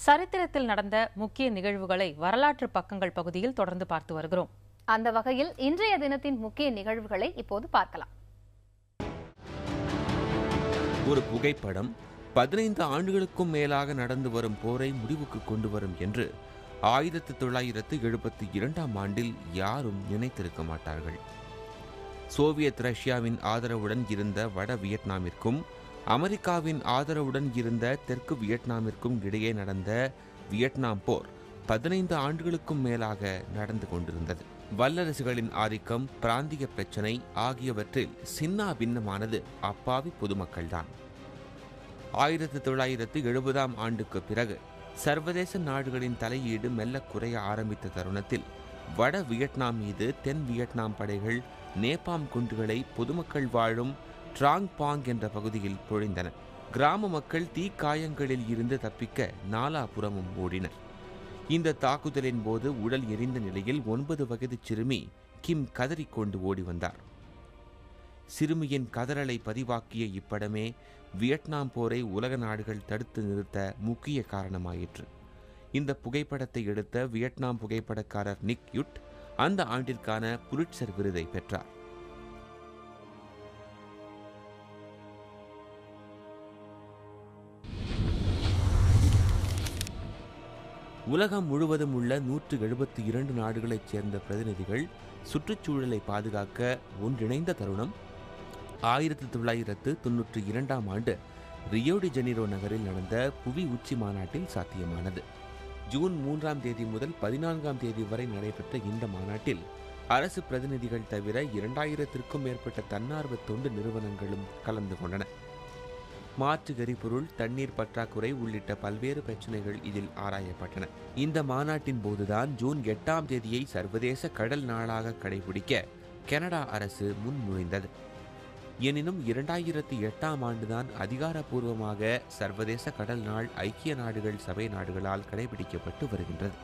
சரித்திரத்தில் நடந்த முக்கிய நிகழ்வுகளை வரலாற்று பக்கங்கள் பகுதியில் தொடர்ந்து பார்த்து வருகிறோம். அந்த வகையில் இன்றைய தினத்தின் முக்கிய நிகழ்வுகளை இப்போது பார்க்கலாம். ஒரு புகைப்படம் 15 ஆண்டுகளுக்கும் மேலாக நடந்து வரும் போரை முடிவுக்கு கொண்டு வரும் என்று 1972ஆம் ஆண்டில் யாரும் நினைத்திருக்க மாட்டார்கள். சோவியத் ரஷ்யாவின் ஆதரவுடன் இருந்த வட வியட்நாமிற்கும் அமெரிக்காவின் ஆதரவுடன் இருந்த தெற்கு வியட்நாமிற்கும் இடையே நடந்த வியட்நாம் போர் 15 ஆண்டுகளுக்கும் மேலாக நடந்து கொண்டிருந்தது. வல்லரசுகளின் ஆதிக்கம், பிராந்திய பிரச்சினை ஆகியவற்றில் சின்னா பின்னமானது அப்பாவி பொதுமக்கள்தான். 1970ஆம் ஆண்டுக்கு பிறகு சர்வதேச நாடுகளின் தலையீடு மெல்ல குறைய ஆரம்பித்த தருணத்தில் வட வியட்நாம் மீது தென் வியட்நாம் படைகள் நேபாம் குண்டுகளை பொதுமக்கள் வாழும் ட்ராங் பாங் என்ற பகுதியில் பொழிந்தன. கிராம மக்கள் தீக்காயங்களில் இருந்து தப்பிக்க நாலாபுறமும் ஓடினர். இந்த தாக்குதலின் போது உடல் எரிந்த நிலையில் 9 வயது சிறுமி கிம் கதறிக்கொண்டு ஓடி வந்தார். சிறுமியின் கதறலை பதிவாக்கிய இப்படமே வியட்நாம் போரை உலக நாடுகள் தடுத்து நிறுத்த முக்கிய காரணமாயிற்று. இந்த புகைப்படத்தை எடுத்த வியட்நாம் புகைப்படக்காரர் நிக் யுட் அந்த ஆண்டிற்கான புலிட்சர் விருதை பெற்றார். உலகம் முழுவதும் உள்ள 172 நாடுகளைச் சேர்ந்த பிரதிநிதிகள் சுற்றுச்சூழலை பாதுகாக்க ஒன்றிணைந்த தருணம் 1992ஆம் ஆண்டு ரியோ டி ஜெனிரோ நகரில் நடந்த புவி உச்சி மாநாட்டில் சாத்தியமானது. ஜூன் 3ஆம் தேதி முதல் 14ஆம் தேதி வரை நடைபெற்ற இந்த மாநாட்டில் அரசு பிரதிநிதிகள் தவிர 2000த்திற்கும் மேற்பட்ட தன்னார்வ தொண்டு நிறுவனங்களும் கலந்து கொண்டன. மாற்று எரிபொருள், தண்ணீர் பற்றாக்குறை உள்ளிட்ட பல்வேறு பிரச்சனைகள் இதில் ஆராயப்பட்டன. இந்த மாநாட்டின் போதுதான் ஜூன் 8ஆம் தேதியை சர்வதேச கடல் நாளாக கடைபிடிக்க கனடா அரசு முன்மொழிந்தது. எனினும் 2008ஆம் ஆண்டுதான் அதிகாரப்பூர்வமாக சர்வதேச கடல் நாள் ஐக்கிய நாடுகள் சபை நாடுகளால் கடைபிடிக்கப்பட்டு வருகின்றது.